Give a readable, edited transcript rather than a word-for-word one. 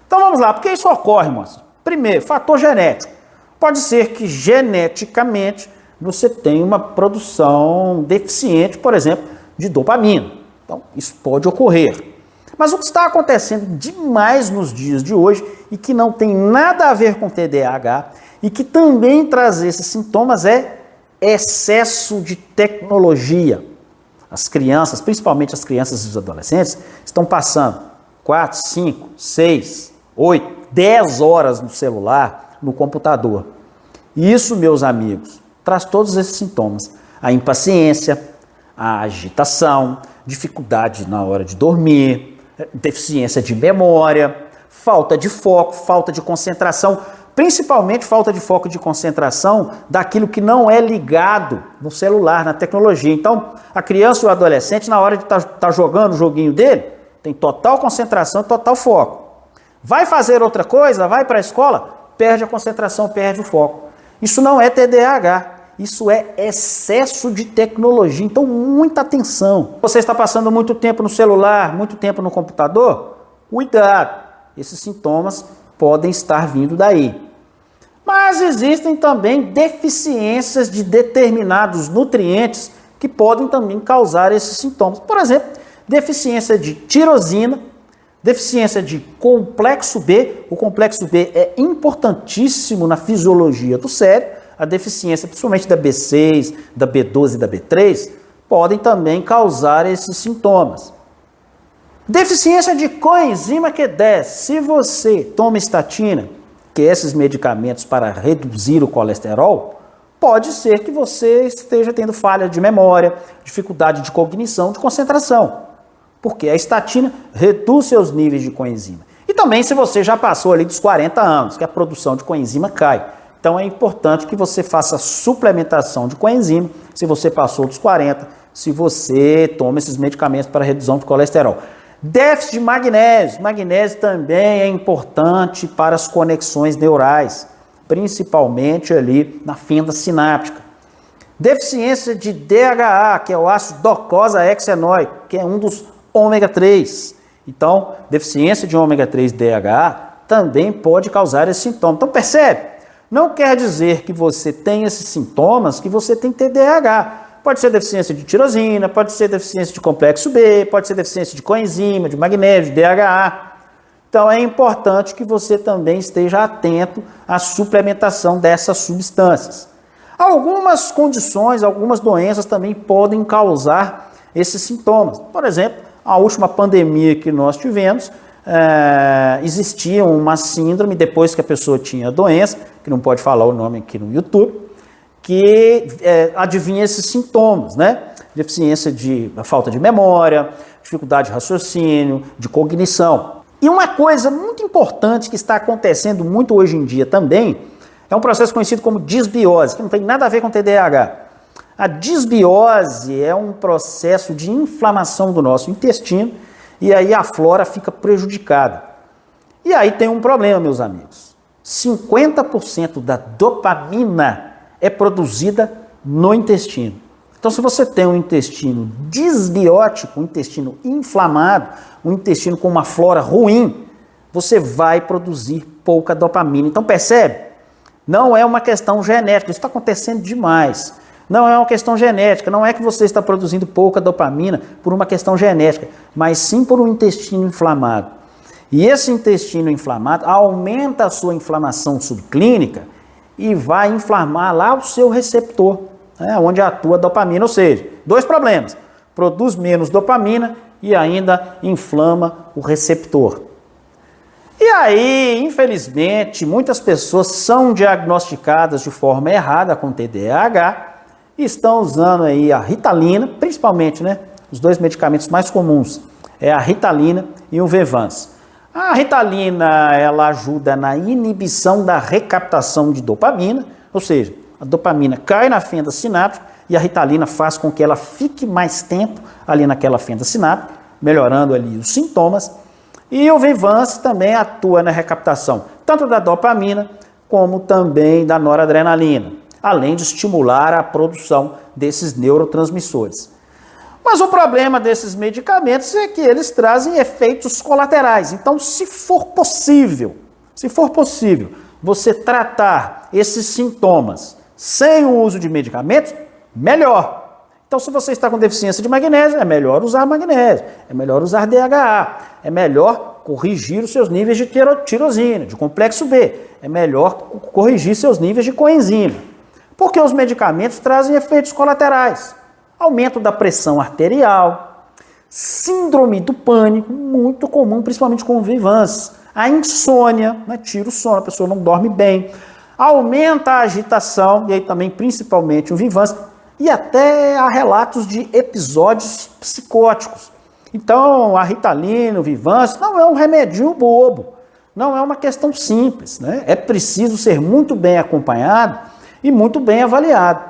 Então vamos lá, por que isso ocorre, moça? Primeiro, fator genético. Pode ser que geneticamente você tenha uma produção deficiente, por exemplo, de dopamina. Então isso pode ocorrer. Mas o que está acontecendo demais nos dias de hoje e que não tem nada a ver com TDAH e que também traz esses sintomas é excesso de tecnologia. As crianças, principalmente as crianças e os adolescentes, estão passando 4, 5, 6, 8, 10 horas no celular, no computador. E isso, meus amigos, traz todos esses sintomas. A impaciência, a agitação, dificuldade na hora de dormir, deficiência de memória, falta de foco, falta de concentração, principalmente falta de foco e de concentração daquilo que não é ligado no celular, na tecnologia. Então, a criança ou o adolescente, na hora de estar jogando o joguinho dele, tem total concentração e total foco. Vai fazer outra coisa, vai para a escola, perde a concentração, perde o foco. Isso não é TDAH, isso é excesso de tecnologia. Então, muita atenção. Você está passando muito tempo no celular, muito tempo no computador? Cuidado, esses sintomas podem estar vindo daí. Mas existem também deficiências de determinados nutrientes que podem também causar esses sintomas. Por exemplo, deficiência de tirosina, deficiência de complexo B. O complexo B é importantíssimo na fisiologia do cérebro. A deficiência, principalmente da B6, da B12 e da B3, podem também causar esses sintomas. Deficiência de coenzima Q10. Se você toma estatina, que é esses medicamentos para reduzir o colesterol, pode ser que você esteja tendo falha de memória, dificuldade de cognição, de concentração. Porque a estatina reduz seus níveis de coenzima. E também se você já passou ali dos 40 anos, que a produção de coenzima cai. Então é importante que você faça suplementação de coenzima, se você passou dos 40, se você toma esses medicamentos para redução de colesterol. Déficit de magnésio. Magnésio também é importante para as conexões neurais, principalmente ali na fenda sináptica. Deficiência de DHA, que é o ácido docosahexaenoico, que é um dos ômega 3. Então, deficiência de ômega 3 DHA também pode causar esse sintoma. Então, percebe? Não quer dizer que você tem esses sintomas que você tem TDAH. Pode ser deficiência de tirosina, pode ser deficiência de complexo B, pode ser deficiência de coenzima, de magnésio, de DHA. Então é importante que você também esteja atento à suplementação dessas substâncias. Algumas condições, algumas doenças também podem causar esses sintomas. Por exemplo, a última pandemia que nós tivemos, existia uma síndrome, depois que a pessoa tinha a doença, que não pode falar o nome aqui no YouTube, que adivinha esses sintomas, né? Deficiência de falta de memória, dificuldade de raciocínio, de cognição. E uma coisa muito importante que está acontecendo muito hoje em dia também, é um processo conhecido como disbiose, que não tem nada a ver com TDAH. A disbiose é um processo de inflamação do nosso intestino e aí a flora fica prejudicada. E aí tem um problema, meus amigos. 50% da dopamina é produzida no intestino. Então, se você tem um intestino disbiótico, um intestino inflamado, um intestino com uma flora ruim, você vai produzir pouca dopamina. Então, percebe? Não é uma questão genética, isso está acontecendo demais. Não é uma questão genética, não é que você está produzindo pouca dopamina por uma questão genética, mas sim por um intestino inflamado. E esse intestino inflamado aumenta a sua inflamação subclínica e vai inflamar lá o seu receptor, onde atua a dopamina. Ou seja, dois problemas: produz menos dopamina e ainda inflama o receptor. E aí, infelizmente, muitas pessoas são diagnosticadas de forma errada com TDAH e estão usando aí a Ritalina, principalmente, né? Os dois medicamentos mais comuns é a Ritalina e o Vevans. A Ritalina, ela ajuda na inibição da recaptação de dopamina, ou seja, a dopamina cai na fenda sináptica e a Ritalina faz com que ela fique mais tempo ali naquela fenda sináptica, melhorando ali os sintomas. E o Vivance também atua na recaptação tanto da dopamina como também da noradrenalina, além de estimular a produção desses neurotransmissores. Mas o problema desses medicamentos é que eles trazem efeitos colaterais. Então, se for possível, você tratar esses sintomas sem o uso de medicamentos, melhor. Então, se você está com deficiência de magnésio, é melhor usar magnésio, é melhor usar DHA, é melhor corrigir os seus níveis de tirosina, de complexo B, é melhor corrigir seus níveis de coenzima. Porque os medicamentos trazem efeitos colaterais. Aumento da pressão arterial, síndrome do pânico, muito comum, principalmente com o Vivance. A insônia, né, tira o sono, a pessoa não dorme bem. Aumenta a agitação, e aí também principalmente o Vivance, e até há relatos de episódios psicóticos. Então, a Ritalina, o Vivance, não é um remedinho bobo, não é uma questão simples, né? É preciso ser muito bem acompanhado e muito bem avaliado.